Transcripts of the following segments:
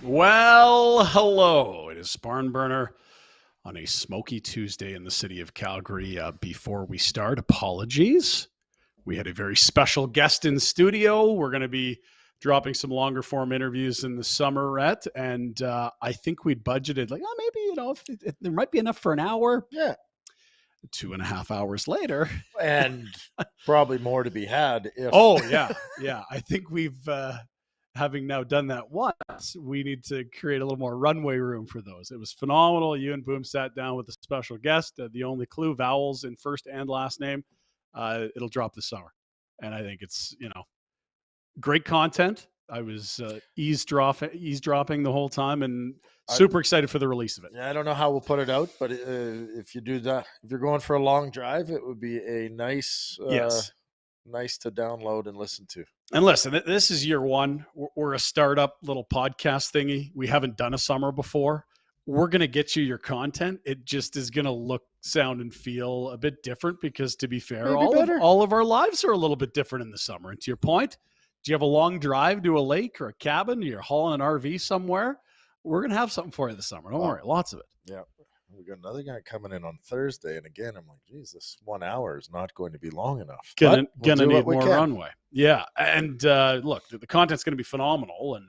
Well, hello. It is Barn Burner on a smoky Tuesday in the city of Calgary. Before we start, apologies. We had a very special guest in studio. We're going to be dropping some longer form interviews in the summer, Rhett, and I think we'd budgeted like, oh, maybe, if there might be enough for an hour. Yeah. 2.5 hours later. And probably more to be had. Oh, yeah. Yeah. I think we've... having now done that once, we need to create a little more runway room for those. It was phenomenal. You and Boom sat down with a special guest. The only clue, vowels in first and last name. It'll drop this summer. And I think it's, great content. I was eavesdropping the whole time and super excited for the release of it. Yeah, I don't know how we'll put it out, but if you do that, if you're going for a long drive, it would be a nice to download and listen to. And listen, this is year one. We're a startup little podcast thingy. We haven't done a summer before. We're going to get you your content. It just is going to look, sound, and feel a bit different because, to be fair, all of our lives are a little bit different in the summer. And to your point, do you have a long drive to a lake or a cabin? You're hauling an RV somewhere? We're going to have something for you this summer. Don't worry. Lots of it. Yeah. We got another guy coming in on Thursday, and again, I'm like, geez, this 1 hour is not going to be long enough. Gonna need more runway. Yeah, and look, the content's going to be phenomenal, and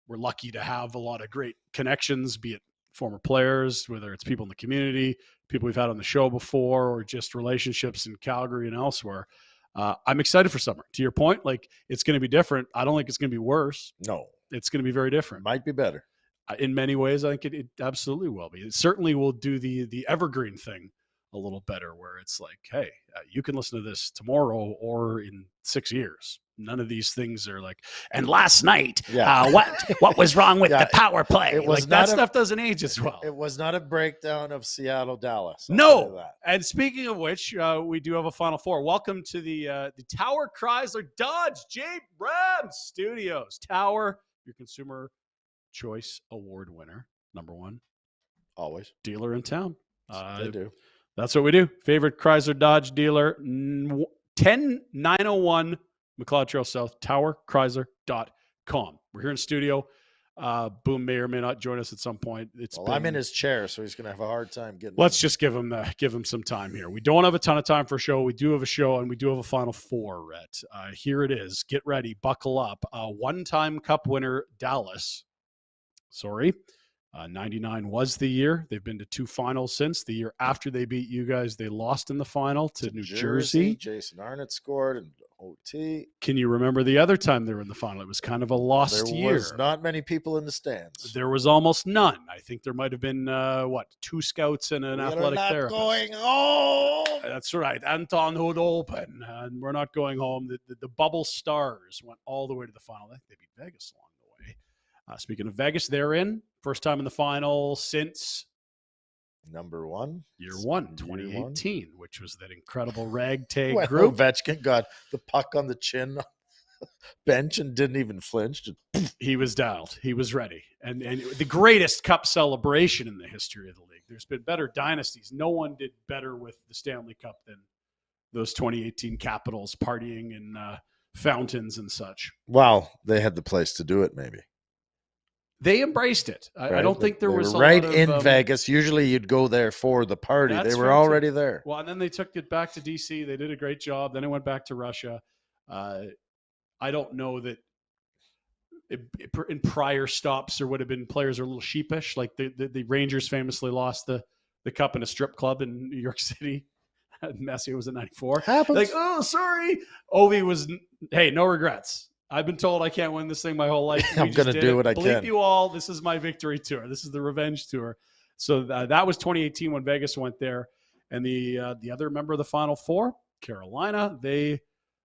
we're lucky to have a lot of great connections, be it former players, whether it's people in the community, people we've had on the show before, or just relationships in Calgary and elsewhere. I'm excited for summer. To your point, like, it's going to be different. I don't think it's going to be worse. No, it's going to be very different. Might be better. In many ways, I think it absolutely will be. It certainly will do the evergreen thing a little better, where it's like, hey, you can listen to this tomorrow or in 6 years. None of these things are like, and last night, what was wrong with the power play? It was that stuff doesn't age as well. It was not a breakdown of Seattle, Dallas. No. And speaking of which, we do have a Final Four. Welcome to the Tower Chrysler Dodge Jeep Ram Studios. Tower, your consumer Choice Award winner, number one, always dealer in town. They do. That's what we do. Favorite Chrysler Dodge dealer, 10901 McLeod Trail South, towerchrysler.com. We're here in studio. Boom may or may not join us at some point. I'm in his chair, so he's going to have a hard time getting. Let's just give him some time here. We don't have a ton of time for a show. We do have a show, and we do have a Final Four, Rhett. Here it is. Get ready. Buckle up. One-time Cup winner, Dallas. 99 was the year. They've been to 2 finals since. The year after they beat you guys, they lost in the final to New Jersey. Jason Arnott scored in OT. Can you remember the other time they were in the final? It was kind of a lost year. There was not many people in the stands. There was almost none. I think there might have been, 2 scouts and an athletic therapist. Going home. That's right. Anton Hood Open. And we're not going home. The Bubble Stars went all the way to the final. I think they beat Vegas along the way. Speaking of Vegas, they're in. First time in the final since number one. Year 2018, which was that incredible ragtag group. Ovechkin got the puck on the chin bench and didn't even flinch. He was dialed. He was ready. And the greatest cup celebration in the history of the league. There's been better dynasties. No one did better with the Stanley Cup than those 2018 Capitals partying in fountains and such. Well, they had the place to do it, maybe. They embraced it. I don't think there was a lot of, in Vegas. Usually you'd go there for the party. They were already there. Well, and then they took it back to D.C. They did a great job. Then it went back to Russia. I don't know that in prior stops there would have been players are a little sheepish. Like the Rangers famously lost the cup in a strip club in New York City. Messier was in 94. Happens. Like, oh, sorry. Ovi was, hey, no regrets. I've been told I can't win this thing my whole life. I'm going to do what I can. Believe you all, this is my victory tour. This is the revenge tour. So that was 2018 when Vegas went there. And the other member of the Final Four, Carolina, they,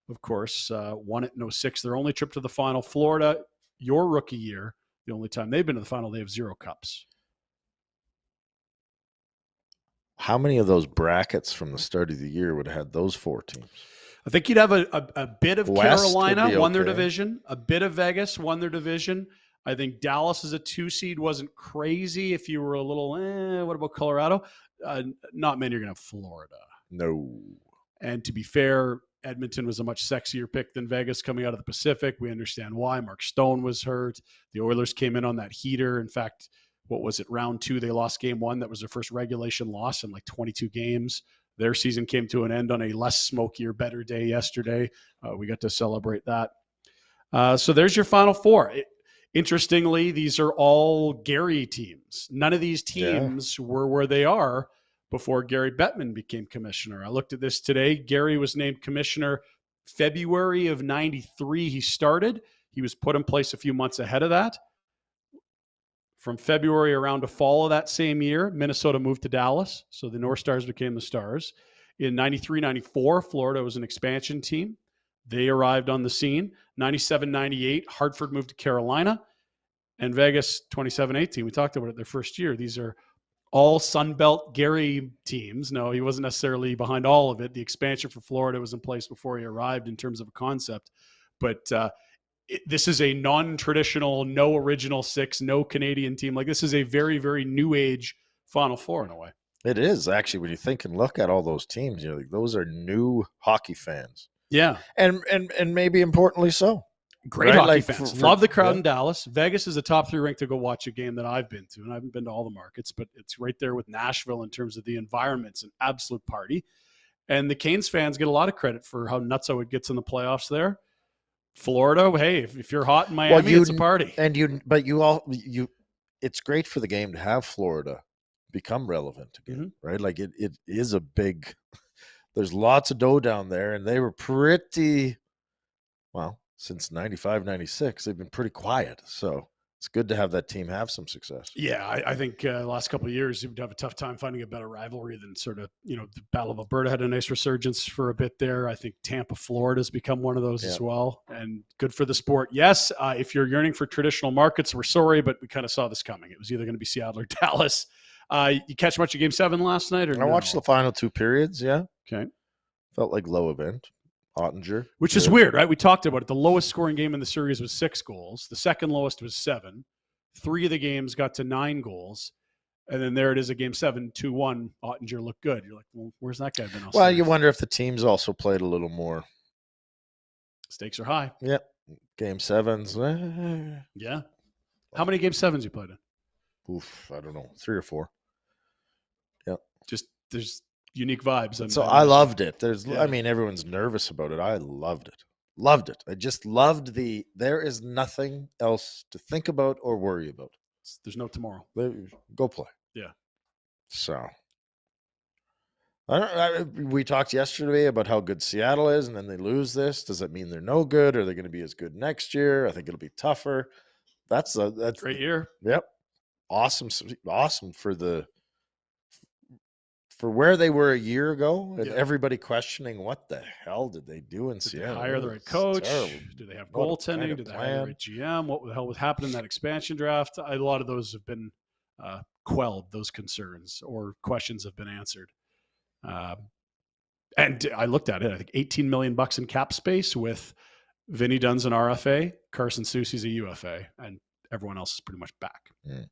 of course, won it in 06. Their only trip to the final. Florida, your rookie year, the only time they've been to the final, they have 0 cups. How many of those brackets from the start of the year would have had those 4 teams? I think you'd have a bit of West Carolina, won their division. A bit of Vegas, won their division. I think Dallas as a 2 seed wasn't crazy. If you were a little, what about Colorado? Not many are going to have Florida. No. And to be fair, Edmonton was a much sexier pick than Vegas coming out of the Pacific. We understand why. Mark Stone was hurt. The Oilers came in on that heater. In fact, what was it? Round 2, they lost game 1. That was their first regulation loss in like 22 games. Their season came to an end on a less smokier, better day yesterday. We got to celebrate that. So there's your Final Four. Interestingly, these are all Gary teams. None of these teams were where they are before Gary Bettman became commissioner. I looked at this today. Gary was named commissioner February of 93. He started. He was put in place a few months ahead of that. From February around to fall of that same year, Minnesota moved to Dallas. So the North Stars became the Stars. In 93, 94, Florida was an expansion team. They arrived on the scene. 97, 98, Hartford moved to Carolina. And Vegas, 27, 18. We talked about it their first year. These are all Sunbelt Gary teams. No, he wasn't necessarily behind all of it. The expansion for Florida was in place before he arrived in terms of a concept. But this is a non-traditional, no original six, no Canadian team. Like, this is a very, very new age Final Four in a way. It is, actually, when you think and look at all those teams, you're like, those are new hockey fans. Yeah. And maybe importantly so. Great hockey fans. Love the crowd in Dallas. Vegas is a top 3 rink to go watch a game that I've been to, and I haven't been to all the markets, but it's right there with Nashville in terms of the environment. It's an absolute party. And the Canes fans get a lot of credit for how nutso it gets in the playoffs there. Florida, hey, if you're hot in Miami, it's a party. And it's great for the game to have Florida become relevant again, right? Like it is a big. There's lots of dough down there, and they were pretty well. Since 95, 96, they've been pretty quiet. So it's good to have that team have some success. Yeah, I think the last couple of years, you'd have a tough time finding a better rivalry than sort of, the Battle of Alberta had a nice resurgence for a bit there. I think Tampa, Florida has become one of those as well. And good for the sport. Yes, if you're yearning for traditional markets, we're sorry, but we kind of saw this coming. It was either going to be Seattle or Dallas. You catch much of Game 7 last night? Or I watched the final 2 periods, yeah. Okay. Felt like low event. Ottinger. Which is weird, right? We talked about it. The lowest scoring game in the series was 6 goals. The second lowest was 7. 3 of the games got to 9 goals. And then there it is, a Game 7, 2-1. Ottinger looked good. You're like, well, where's that guy been all Well, series? you wonder if the teams also played a little more. Stakes are high. Yep. Game 7s. Yeah. How many Game 7s you played in? Oof, I don't know. 3 or 4. Yep. Just there's unique vibes. So I loved it. I mean, everyone's nervous about it. I loved it. Loved it. I just loved there is nothing else to think about or worry about. There's no tomorrow. Go play. Yeah. So we talked yesterday about how good Seattle is, and then they lose this. Does that mean they're no good? Are they going to be as good next year? I think it'll be tougher. That's great year. Yep. Awesome for where they were a year ago, and everybody questioning what the hell did they do in Seattle? Did they hire the right coach? Terrible. Do they have goaltending? Did they hire the right GM? What the hell was happening in that expansion draft? A lot of those have been quelled, those concerns, or questions have been answered. And I looked at it. I think $18 million in cap space with Vinny Dunn's an RFA, Carson Soucy's a UFA, and everyone else is pretty much back. Mm.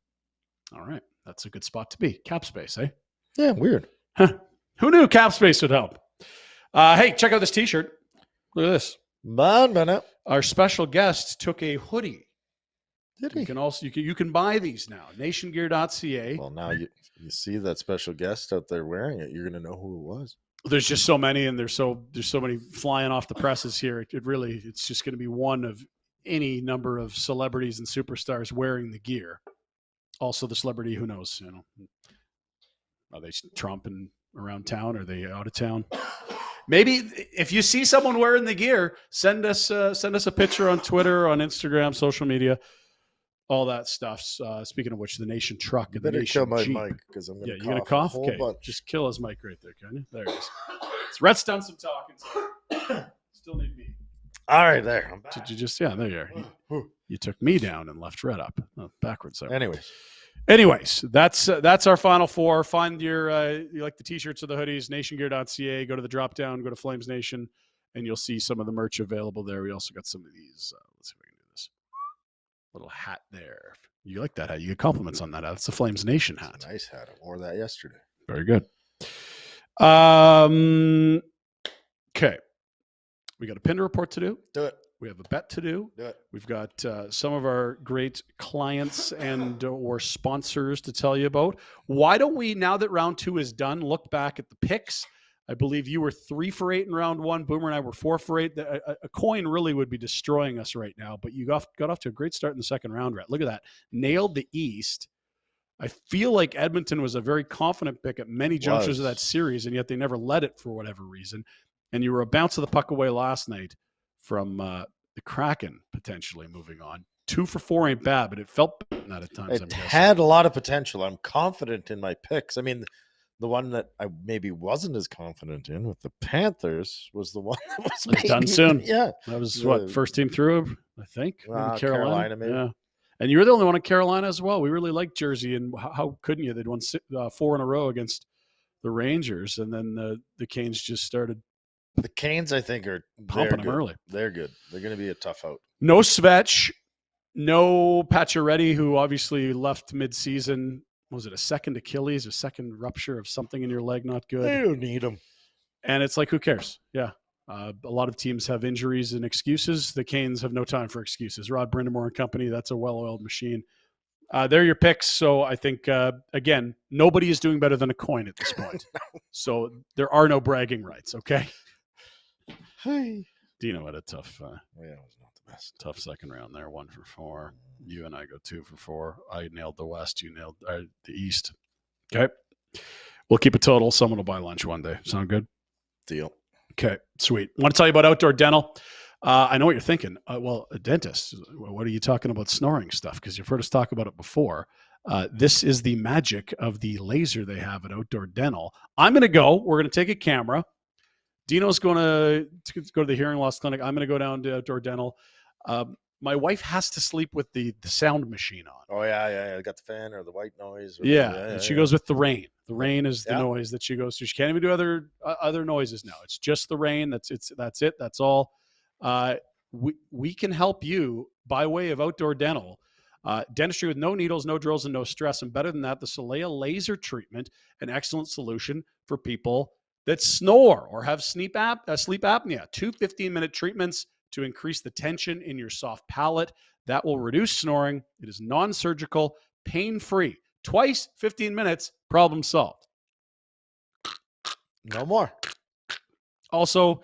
All right. That's a good spot to be. Cap space, eh? Yeah, weird. Huh. Who knew cap space would help? Hey, check out this T-shirt. Look at this. Our special guest took a hoodie. Did he? You can buy these now. Nationgear.ca. Well, now you see that special guest out there wearing it. You're going to know who it was. There's just so many, and there's so many flying off the presses here. It's just going to be one of any number of celebrities and superstars wearing the gear. Also, the celebrity, who knows? Are they tromping around town? Are they out of town? Maybe if you see someone wearing the gear, send us a picture on Twitter, on Instagram, social media, all that stuff. Speaking of which, the Nation truck and the Nation kill my Jeep. mic because I'm going to you're going to cough. Okay, just kill his mic right there, can you? There it is. Rhett's done some talking. Still need me. All right, there. I'm back. Did you just? Yeah, there you are. You took me down and left Rhett up. Oh, backwards there. Anyways, that's our Final Four. Find you like the T-shirts or the hoodies, nationgear.ca. Go to the drop down, go to FlamesNation, and you'll see some of the merch available there. We also got some of these. Let's see if I can do this. Little hat there. You like that hat? You get compliments on that hat. It's a FlamesNation hat. It's a nice hat. I wore that yesterday. Very good. Okay. We got a Pinder report to do. Do it. We have a bet to do. Do it. We've got some of our great clients and or sponsors to tell you about. Why don't we, now that round 2 is done, look back at the picks? I believe you were 3 for 8 in round 1. Boomer and I were 4 for 8. A coin really would be destroying us right now, but you got off to a great start in the second round, Rhett. Look at that. Nailed the East. I feel like Edmonton was a very confident pick at many junctures of that series, and yet they never led it for whatever reason. And you were a bounce of the puck away last night from the Kraken potentially moving on. 2 for 4 ain't bad, but it felt bad at times. It had a lot of potential. I'm confident in my picks. I mean, the one that I maybe wasn't as confident in with the Panthers was the one that was done soon. Yeah. That was first team through, I think. Carolina maybe. Yeah. And you were the only one in Carolina as well. We really liked Jersey, and how couldn't you? They'd won 4 in a row against the Rangers, and then the Canes just started. The Canes, I think, are pumping them early. They're good. They're going to be a tough out. No Svech, no Pacioretty, who obviously left mid-season. Was it a second Achilles, a second rupture of something in your leg? Not good. They don't need them. And it's like, who cares? Yeah. A lot of teams have injuries and excuses. The Canes have no time for excuses. Rod Brindamore and company, that's a well-oiled machine. They're your picks. So I think, again, nobody is doing better than a coin at this point. So there are no bragging rights, okay? Hey. Dino had a tough, it was not the best. Tough second round there. 1 for 4. You and I go 2 for 4. I nailed the West. You nailed the East. Okay. We'll keep a total. Someone will buy lunch one day. Sound good? Deal. Okay. Sweet. Want to tell you about Outdoor Dental. I know what you're thinking. Well, a dentist. What are you talking about snoring stuff? Because you've heard us talk about it before. This is the magic of the laser they have at Outdoor Dental. I'm going to go. We're going to take a camera. Dino's going to go to the hearing loss clinic. I'm going to go down to Outdoor Dental. My wife has to sleep with the sound machine on. Oh, yeah. I got the fan or the white noise. And she goes with the rain. The rain is the noise that she goes to. She can't even do other noises now. It's just the rain. That's it. That's all. We can help you by way of Outdoor Dental. Dentistry with no needles, no drills, and no stress. And better than that, the Soleil laser treatment, an excellent solution for people that snore or have sleep apnea. 2 15-minute treatments to increase the tension in your soft palate. That will reduce snoring. It is non-surgical, pain-free. Twice, 15 minutes, problem solved. No more. Also,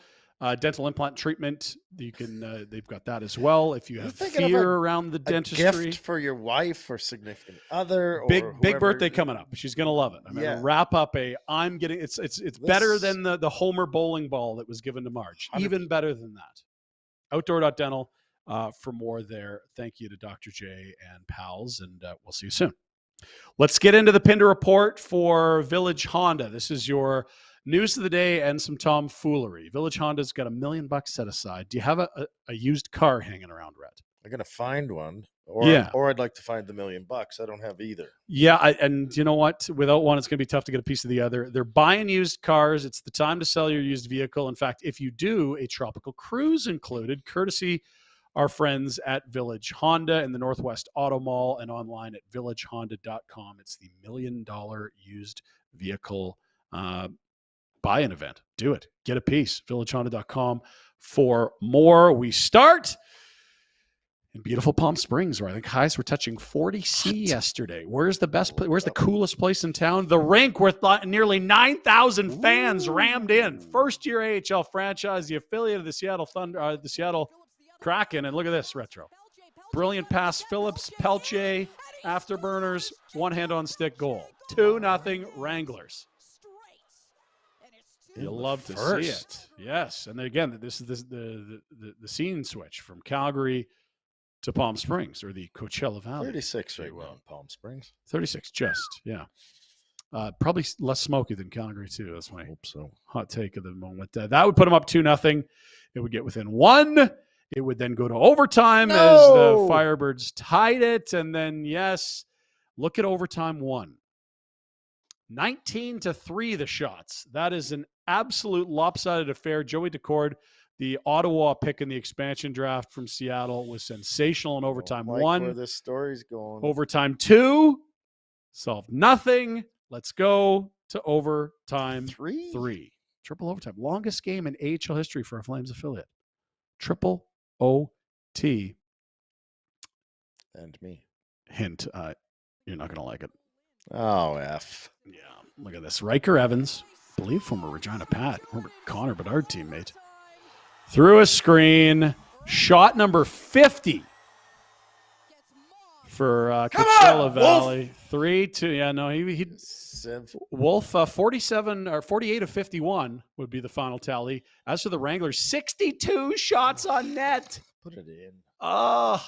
dental implant treatment. You can. They've got that as well. If you have fear around the dentistry, gift for your wife or significant other, or big birthday coming up. She's gonna love it. I'm gonna wrap up I'm getting. It's better than the Homer bowling ball that was given to Marge. 100%. Even better than that. Outdoor.dental for more there. Thank you to Dr. J and pals, and we'll see you soon. Let's get into the Pinder report for Village Honda. This is your news of the day and some tomfoolery. Village Honda's got $1 million set aside. Do you have a used car hanging around, Rhett? I'm going to find one. Or I'd like to find the $1 million. I don't have either. Yeah, and you know what? Without one, it's going to be tough to get a piece of the other. They're buying used cars. It's the time to sell your used vehicle. In fact, if you do, a tropical cruise included, courtesy our friends at Village Honda in the Northwest Auto Mall and online at villagehonda.com. It's the $1 million used vehicle buy-in event. Do it. Get a piece. villagehonda.com for more. We start in beautiful Palm Springs, where I think highs were touching 40°C yesterday. Where's the best place? Where's the coolest place in town? The rink, with nearly 9,000 fans rammed in. First-year AHL franchise, the affiliate of the Seattle Thunder, the Seattle Kraken. And look at this retro. Brilliant pass, Phillips, Pelche, afterburners, one hand on stick goal. 2-0 Wranglers. You'll love to see it. Yes. And again, this is the scene switch from Calgary to Palm Springs, or the Coachella Valley. 36 right now in Palm Springs. 36, yeah. Probably less smoky than Calgary, too. That's my hot take of the moment. That would put them up 2-0. It would get within 1. It would then go to overtime as the Firebirds tied it. And then, look at overtime 1. 19-3 the shots. That is an absolute lopsided affair. Joey Decord, the Ottawa pick in the expansion draft from Seattle, was sensational in overtime 1. Where this story's going. Overtime 2, solved nothing. Let's go to overtime 3. Triple overtime. Longest game in AHL history for a Flames affiliate. Triple OT. And me. Hint, you're not going to like it. Oh, F. Yeah, look at this. Riker Evans, I believe former Regina Pat, former Connor Bedard teammate. Through a screen, shot number 50 for Seravalli. 3-2. Yeah, no, he Wolf 47 or 48 of 51 would be the final tally. As for the Wranglers, 62 shots on net. Put it in. And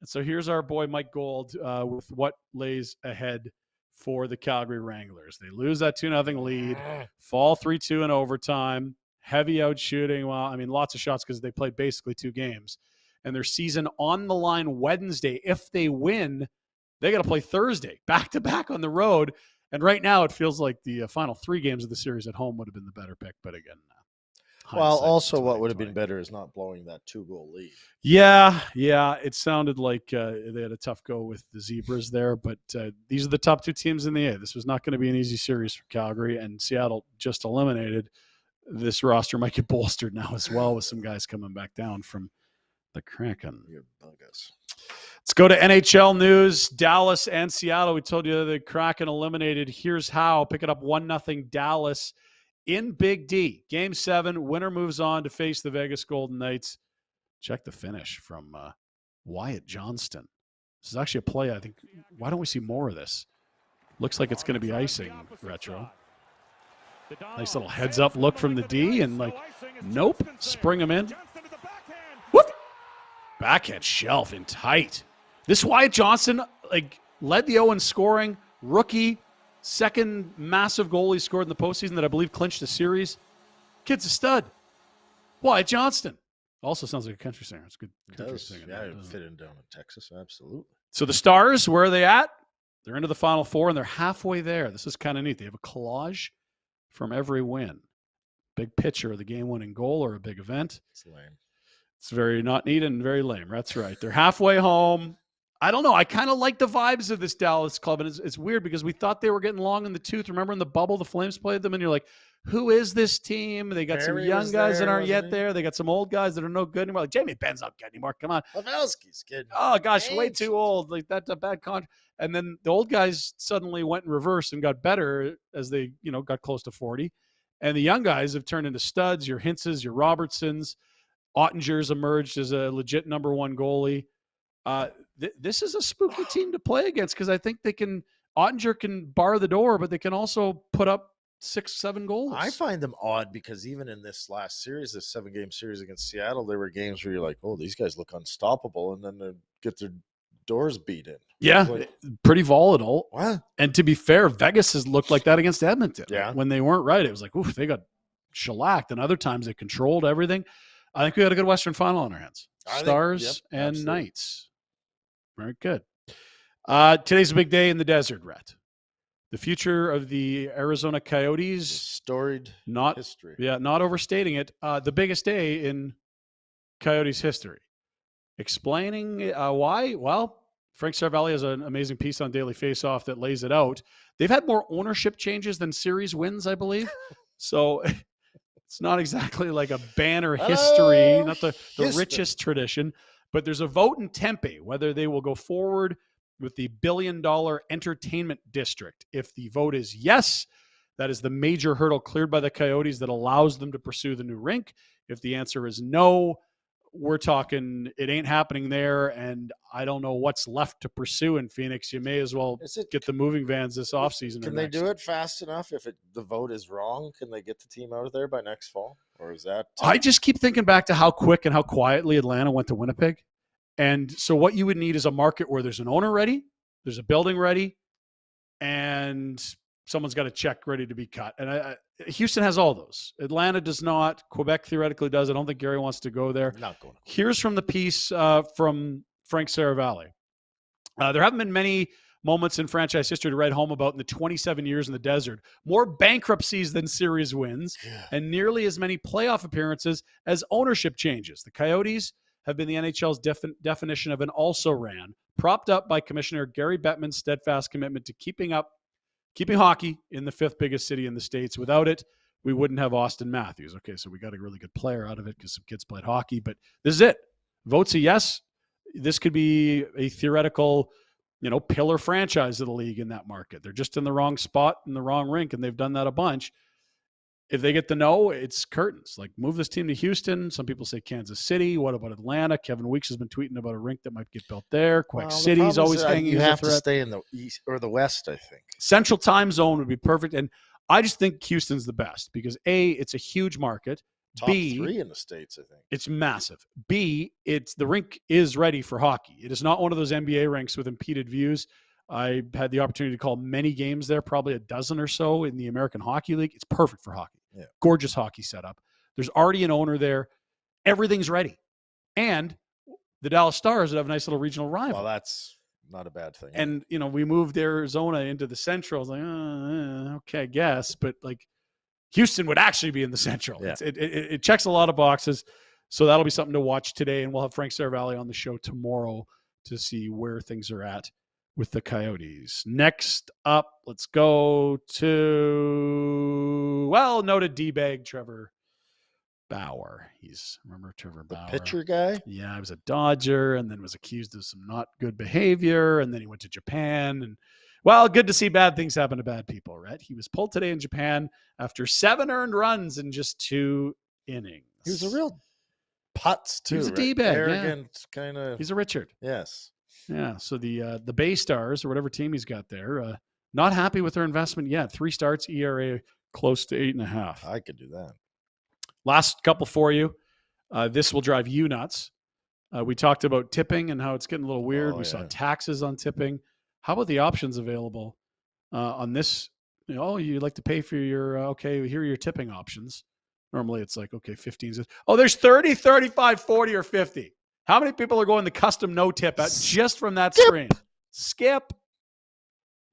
so here's our boy Mike Gold with what lays ahead for the Calgary Wranglers. They lose that 2-0 lead, fall 3-2 in overtime, heavy out shooting. Well, I mean, lots of shots because they played basically 2 games. And their season on the line Wednesday. If they win, they got to play Thursday, back-to-back on the road. And right now it feels like the final 3 games of the series at home would have been the better pick. But again, well, also what would have been better is not blowing that 2-goal lead. Yeah. It sounded like they had a tough go with the Zebras there, but these are the top 2 teams in the A. This was not going to be an easy series for Calgary, and Seattle just eliminated. This roster might get bolstered now as well with some guys coming back down from the Kraken. Let's go to NHL news. Dallas and Seattle. We told you the Kraken eliminated. Here's how. Pick it up 1-0 Dallas. In Big D, Game 7, winner moves on to face the Vegas Golden Knights. Check the finish from Wyatt Johnston. This is actually a play, I think. Why don't we see more of this? Looks like it's going to be icing, Retro. Nice little heads-up look from the D, and nope, spring him in. Whoop! Backhand shelf in tight. This Wyatt Johnston, led the O in scoring, rookie, second massive goal he scored in the postseason that I believe clinched the series. Kid's a stud. Wyatt Johnston. Also sounds like a country singer. It's a good country singer. Yeah, it would fit in down in Texas, absolutely. So the Stars, where are they at? They're into the Final Four, and they're halfway there. This is kind of neat. They have a collage from every win. Big picture of the game-winning goal or a big event. It's lame. It's very not neat and very lame. That's right. They're halfway home. I don't know. I kind of like the vibes of this Dallas club, and it's weird because we thought they were getting long in the tooth. Remember in the bubble, the Flames played them, and you're like, who is this team? They got some young guys that aren't yet there. They got some old guys that are no good anymore. Like Jamie Benn's not good anymore. Come on. Pavelski's good. Oh, gosh, way too old. Like, that's a bad contract. And then the old guys suddenly went in reverse and got better as they, got close to 40. And the young guys have turned into studs, your Hintzes, your Robertsons. Ottinger's emerged as a legit number 1 goalie. This is a spooky team to play against because I think Ottinger can bar the door, but they can also put up 6-7 goals. I find them odd because even in this last series, this 7-game series against Seattle, there were games where you're like, oh, these guys look unstoppable, and then they get their doors beat in. Yeah, pretty volatile. What? And to be fair, Vegas has looked like that against Edmonton. Yeah. When they weren't right, it was like, oof, they got shellacked. And other times they controlled everything. I think we had a good Western final on our hands. Stars and absolutely. Knights. Very good. Today's a big day in the desert, Rhett. The future of the Arizona Coyotes. Storied history. Yeah, not overstating it. The biggest day in Coyotes history. Explaining why? Well, Frank Seravalli has an amazing piece on Daily Faceoff that lays it out. They've had more ownership changes than series wins, I believe. So it's not exactly like a banner history, not the richest tradition. But there's a vote in Tempe whether they will go forward with the $1 billion entertainment district. If the vote is yes, that is the major hurdle cleared by the Coyotes that allows them to pursue the new rink. If the answer is no, we're talking it ain't happening there, and I don't know what's left to pursue in Phoenix. You may as well get the moving vans this offseason. Can they do it fast enough? If the vote is wrong, can they get the team out of there by next fall? Or is that... I just keep thinking back to how quick and how quietly Atlanta went to Winnipeg. And so what you would need is a market where there's an owner ready, there's a building ready, and someone's got a check ready to be cut. And Houston has all those. Atlanta does not. Quebec theoretically does. I don't think Gary wants to go there. Not going. Here's from the piece from Frank Seravalli. There haven't been many moments in franchise history to write home about in the 27 years in the desert. More bankruptcies than series wins, and nearly as many playoff appearances as ownership changes. The Coyotes have been the NHL's definition of an also-ran, propped up by Commissioner Gary Bettman's steadfast commitment to keeping hockey in the 5th biggest city in the States. Without it, we wouldn't have Austin Matthews. Okay, so we got a really good player out of it because some kids played hockey, but this is it. Votes a yes. This could be a theoretical, pillar franchise of the league in that market. They're just in the wrong spot in the wrong rink, and they've done that a bunch. If they get the no, it's curtains. Like, move this team to Houston. Some people say Kansas City. What about Atlanta? Kevin Weeks has been tweeting about a rink that might get built there. Quebec City's always hanging. You have to stay in the East or the West, I think. Central time zone would be perfect. And I just think Houston's the best because A, it's a huge market. Top B, 3 in the States, I think. It's massive. B, the rink is ready for hockey. It is not one of those NBA rinks with impeded views. I had the opportunity to call many games there, probably a dozen or so in the American Hockey League. It's perfect for hockey. Yeah. Gorgeous hockey setup. There's already an owner there. Everything's ready. And the Dallas Stars would have a nice little regional rival. Well, that's not a bad thing. And, we moved Arizona into the Central. I was like, okay, I guess. But, Houston would actually be in the Central. Yeah. It checks a lot of boxes. So that'll be something to watch today. And we'll have Frank Seravalli on the show tomorrow to see where things are at with the Coyotes. Next up, let's go to, noted D-bag Trevor Bauer. Remember Trevor Bauer? The pitcher guy? Yeah, he was a Dodger and then was accused of some not good behavior. And then he went to Japan. And, good to see bad things happen to bad people, right? He was pulled today in Japan after 7 earned runs in just 2 innings. He was a real putz, too. He was a D-bag. Arrogant, kind of. He's a Richard. Yes. Yeah, so the Bay Stars, or whatever team he's got there, not happy with their investment yet. 3 starts, ERA close to 8.5. I could do that. Last couple for you. This will drive you nuts. We talked about tipping and how it's getting a little weird. We saw taxes on tipping. How about the options available on this? You'd like to pay for your, here are your tipping options. Normally it's like, 15. There's 30, 35, 40, or 50. How many people are going the custom no tip at just from that screen? Skip.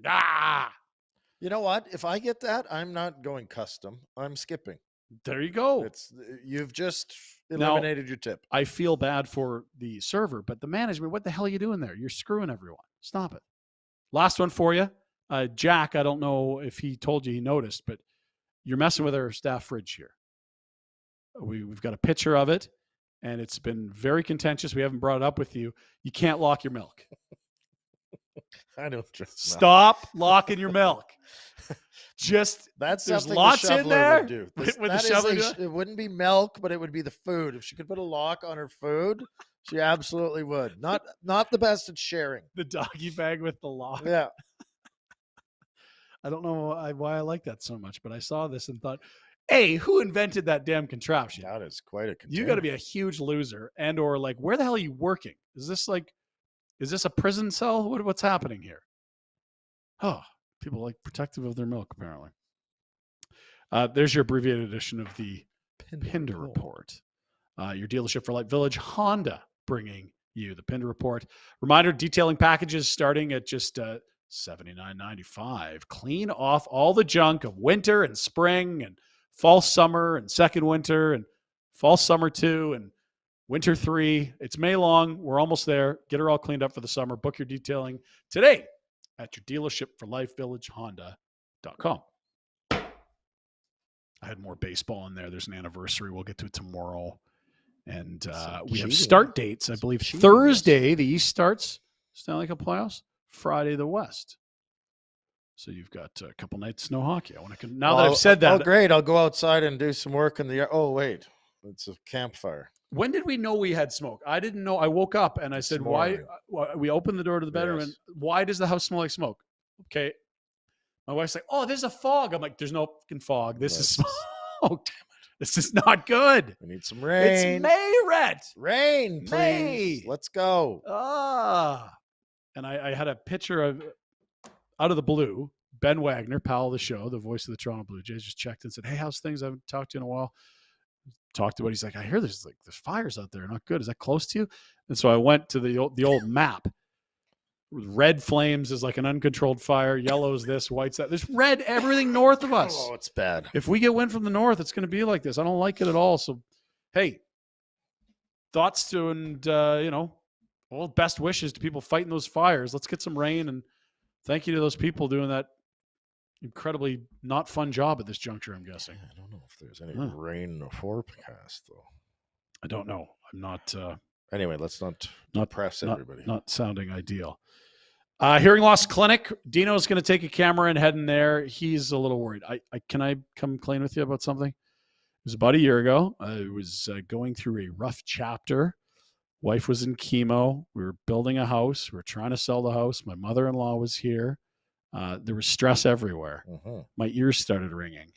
You know what? If I get that, I'm not going custom. I'm skipping. There you go. You've just eliminated your tip. I feel bad for the server, but the management, what the hell are you doing there? You're screwing everyone. Stop it. Last one for you. Jack, I don't know if he told you he noticed, but you're messing with our staff fridge here. We've got a picture of it, and it's been very contentious. We haven't brought it up with you. You can't lock your milk. I don't trust. Stop locking your milk. That's there's something lots the shoveler in there. would do. It wouldn't be milk, but it would be the food. If she could put a lock on her food, she absolutely would. Not the best at sharing. The doggy bag with the lock. Yeah. I don't know why I like that so much, but I saw this and thought, hey, who invented that damn contraption? That is quite a container. You got to be a huge loser, or where the hell are you working? Is this a prison cell? What's happening here? Oh, people protective of their milk, apparently. There's your abbreviated edition of the Pinder Report. Your dealership for Light Village Honda bringing you the Pinder Report. Reminder, detailing packages starting at just $79.95. Clean off all the junk of winter and spring and fall, summer, and second winter, and fall, summer 2, and winter 3. It's May long. We're almost there. Get her all cleaned up for the summer. Book your detailing today at your dealership for LifeVillageHonda.com. I had more baseball in there. There's an anniversary. We'll get to it tomorrow. And we have start dates. I believe Thursday, the East starts. Stanley Cup playoffs. Friday, the West. So you've got a couple nights no hockey. That I've said that. Oh, great. I'll go outside and do some work in the yard. Oh, wait. It's a campfire. When did we know we had smoke? I didn't know. I woke up and I said, why? We opened the door to the bedroom and why does the house smell like smoke? Okay. My wife's like, there's a fog. I'm like, there's no fucking fog. This is smoke. Damn it. This is not good. We need some rain. It's May, Rhett. Rain, please. May. Let's go. And I had a picture of, out of the blue, Ben Wagner, pal of the show, the voice of the Toronto Blue Jays, just checked and said, hey, how's things? I haven't talked to you in a while. Talked about, he's like, I hear there's fires out there. Not good. Is that close to you? And so I went to the old map. Red flames is like an uncontrolled fire. Yellow's this, white's that. There's red everything north of us. Oh, it's bad. If we get wind from the north, it's going to be like this. I don't like it at all. So, hey, thoughts to, and, all best wishes to people fighting those fires. Let's get some rain, and thank you to those people doing that incredibly not fun job at this juncture, I'm guessing. I don't know if there's any rain in the forecast, though. I don't know. I'm not. Anyway, let's not depress everybody. Not sounding ideal. Hearing loss clinic. Dino's going to take a camera and head in there. He's a little worried. Can I come clean with you about something? It was about a year ago. I was going through a rough chapter. Wife was in chemo. We were building a house. We were trying to sell the house. My mother-in-law was here. There was stress everywhere. My ears started ringing.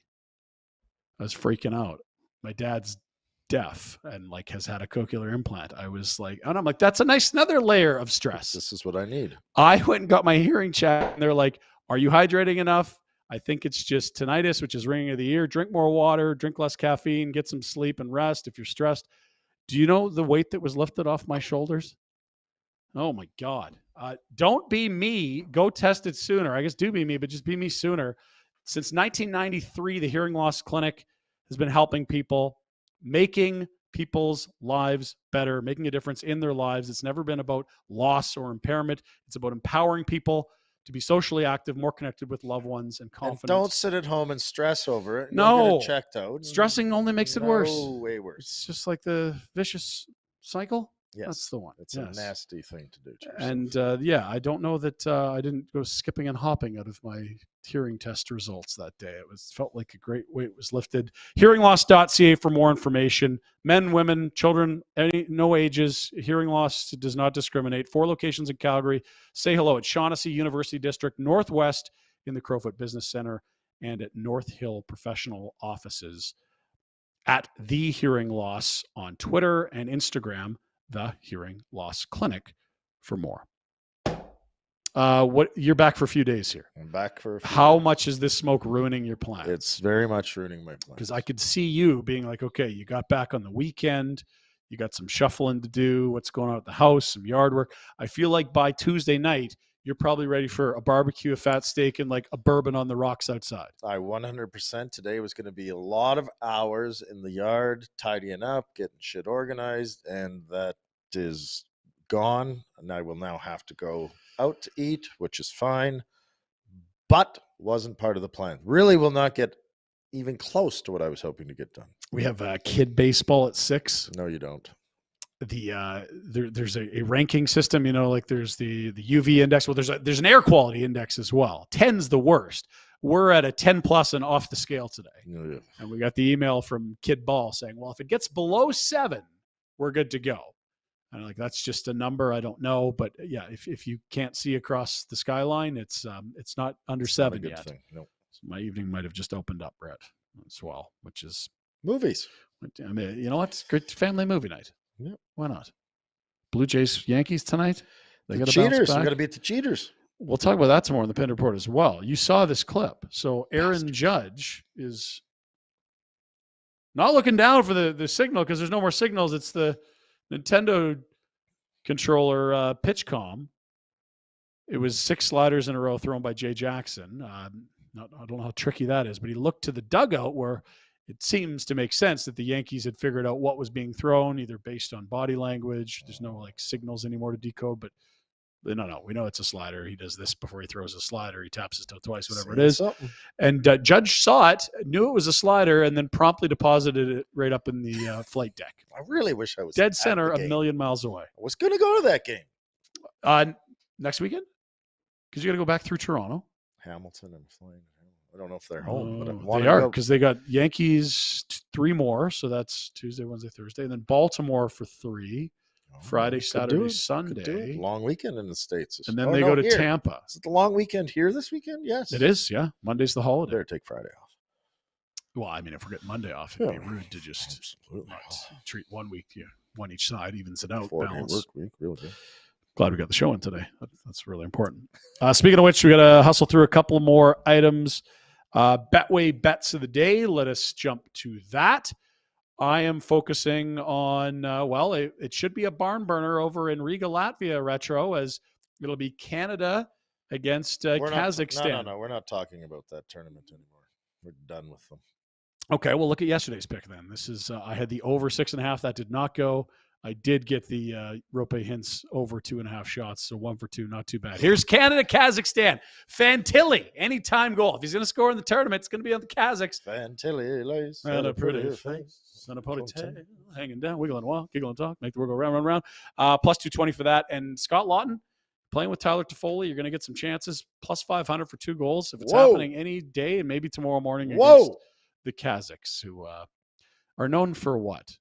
I was freaking out. My dad's deaf and like has had a cochlear implant. I was like, and I'm like, that's a nice another layer of stress. This is what I need. I went and got my hearing checked, and they're like, are you hydrating enough? I think it's just tinnitus, which is ringing of the ear. Drink more water, drink less caffeine, get some sleep and rest if you're stressed. Do you know the weight that was lifted off my shoulders? Oh my God. Don't be me. Go test it sooner. I guess do be me, but just be me sooner. Since 1993, the Hearing Loss Clinic has been helping people, making people's lives better, making a difference in their lives. It's never been about loss or impairment. It's about empowering people to be socially active, more connected with loved ones, and confident. And don't sit at home and stress over it. No. You'll get it checked out. Stressing only makes it worse. Way worse. It's just like the vicious cycle. Yes. That's the one. It's a nasty thing to do to yourself. And I don't know that I didn't go skipping and hopping out of my hearing test results that day. It felt like a great weight was lifted. Hearingloss.ca for more information. Men, women, children, no ages. Hearing loss does not discriminate. 4 locations in Calgary. Say hello at Shaughnessy University District, Northwest in the Crowfoot Business Center, and at North Hill Professional Offices. At The Hearing Loss on Twitter and Instagram. The Hearing Loss Clinic for more. You're back for a few days here. I'm back for a few How days. much is this smoke ruining your plans? It's very much ruining my plans. Because I could see you being like, okay, you got back on the weekend, you got some shuffling to do, what's going on at the house, some yard work. I feel like by Tuesday night, you're probably ready for a barbecue, a fat steak, and like a bourbon on the rocks outside. 100% today was going to be a lot of hours in the yard, tidying up, getting shit organized, and that is gone. And I will now have to go out to eat, which is fine, but wasn't part of the plan. Really will not get even close to what I was hoping to get done. We have kid baseball at 6. No, you don't. There's a ranking system, like there's the UV index. Well, there's an air quality index as well. 10's the worst. We're at a 10 plus and off the scale today. Yeah. And we got the email from Kid Ball saying, well, if it gets below 7, we're good to go. And like, that's just a number. I don't know, but yeah, if you can't see across the skyline, it's not under 7 yet. Nope. So my evening might have just opened up, Brett, as well, which is movies. I mean, you know what? It's a great family movie night. Yep. Why not? Blue Jays, Yankees tonight. They got to cheaters. We got to beat the cheaters. We'll talk about that tomorrow in the Pinder Report as well. You saw this clip. So Aaron Judge is not looking down for the signal because there's no more signals. It's the Nintendo controller PitchCom. It was 6 sliders in a row thrown by Jay Jackson. I don't know how tricky that is, but he looked to the dugout where it seems to make sense that the Yankees had figured out what was being thrown, either based on body language. There's no like signals anymore to decode, but no, we know it's a slider. He does this before he throws a slider. He taps his toe twice, whatever it is. Something. And Judge saw it, knew it was a slider, and then promptly deposited it right up in the flight deck. I really wish I was dead center, a million miles away. I was going to go to that game. Next weekend? Because you got to go back through Toronto. Hamilton and flying. I don't know if they're home, but they are, because they got Yankees 3 more. So that's Tuesday, Wednesday, Thursday. And then Baltimore for 3. Friday, Saturday, Sunday. Long weekend in the States. And then they go to Tampa. Is it the long weekend here this weekend? Yes. It is, yeah. Monday's the holiday. Better take Friday off. Well, I mean, if we're getting Monday off, it'd be rude to just treat 1 week, one each side, evens it out. 4-day work week, really good. Glad we got the show in today. That's really important. Speaking of which, we got to hustle through a couple more items. Betway Bets of the day. Let us jump to that. I am focusing on, it should be a barn burner over in Riga, Latvia retro, as it'll be Canada against Kazakhstan. No, we're not talking about that tournament anymore. We're done with them. Okay, well, look at yesterday's pick then. This is, I had the over 6.5. That did not go. I did get the Rope hints over 2.5 shots, so 1 for 2, not too bad. Here's Canada, Kazakhstan. Fantilli, anytime goal. If he's going to score in the tournament, it's going to be on the Kazakhs. Fantilli lays and a pretty face, and a ponytail, hanging down, wiggling wild, giggle and talk, make the world go round, round, round. Plus 220 for that. And Scott Lawton, playing with Tyler Toffoli, you're going to get some chances. Plus 500 for 2 goals. If it's happening any day and maybe tomorrow morning against the Kazakhs, who are known for what?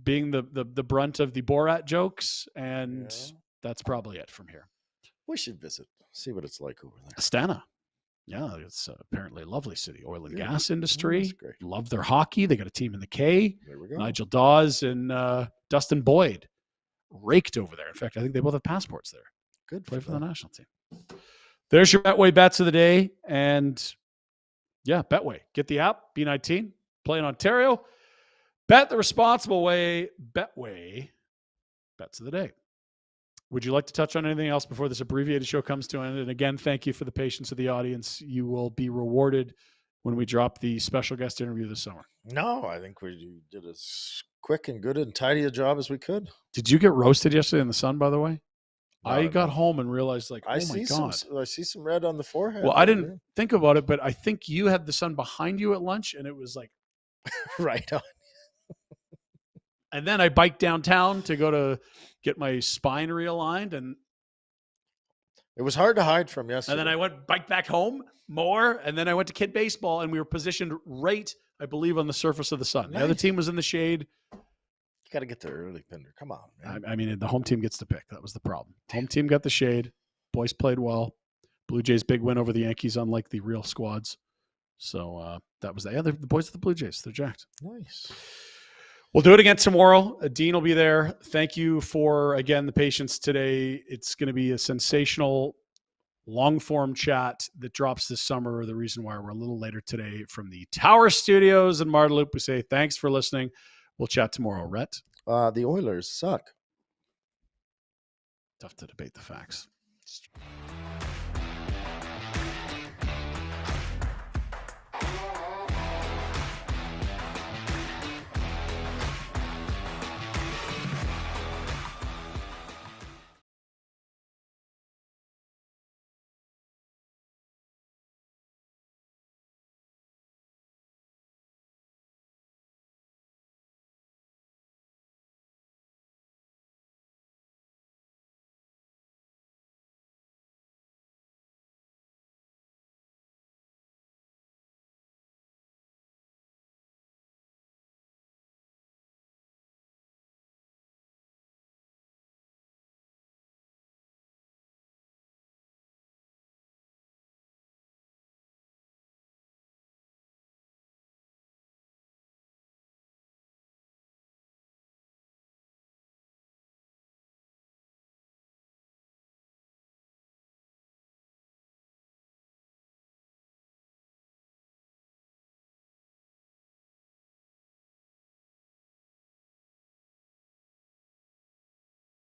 Being the brunt of the Borat jokes, and that's probably it from here. We should visit, see what it's like over there. Astana. Yeah, it's apparently a lovely city. Oil and gas industry. Love their hockey. They got a team in the K. There we go. Nigel Dawes and Dustin Boyd raked over there. In fact, I think they both have passports there. Good. Play for the national team. There's your Betway bets of the day. And yeah, Betway. Get the app, B19. Play in Ontario. Bet the responsible way. Betway bets of the day. Would you like to touch on anything else before this abbreviated show comes to an end? And again, thank you for the patience of the audience. You will be rewarded when we drop the special guest interview this summer. No, I think we did as quick and good and tidy a job as we could. Did you get roasted yesterday in the sun, by the way? I got home and realized, like, oh my God. I see some red on the forehead. Well, I didn't think about it, but I think you had the sun behind you at lunch, and it was like right on. And then I biked downtown to go to get my spine realigned, and it was hard to hide from yesterday. And then I biked back home more, and then I went to kid baseball, and we were positioned right, I believe, on the surface of the sun. Nice. The other team was in the shade. You got to get there early, Pinder. Come on, man. I mean, the home team gets to pick. That was the problem. Home team got the shade. Boys played well. Blue Jays big win over the Yankees, unlike the real squads. So that was the boys of the Blue Jays. They're jacked. Nice. We'll do it again tomorrow. Dean will be there. Thank you for, again, the patience today. It's going to be a sensational long-form chat that drops this summer. The reason why we're a little later today from the Tower Studios in Marda Loop. We say thanks for listening. We'll chat tomorrow. Rhett? The Oilers suck. Tough to debate the facts.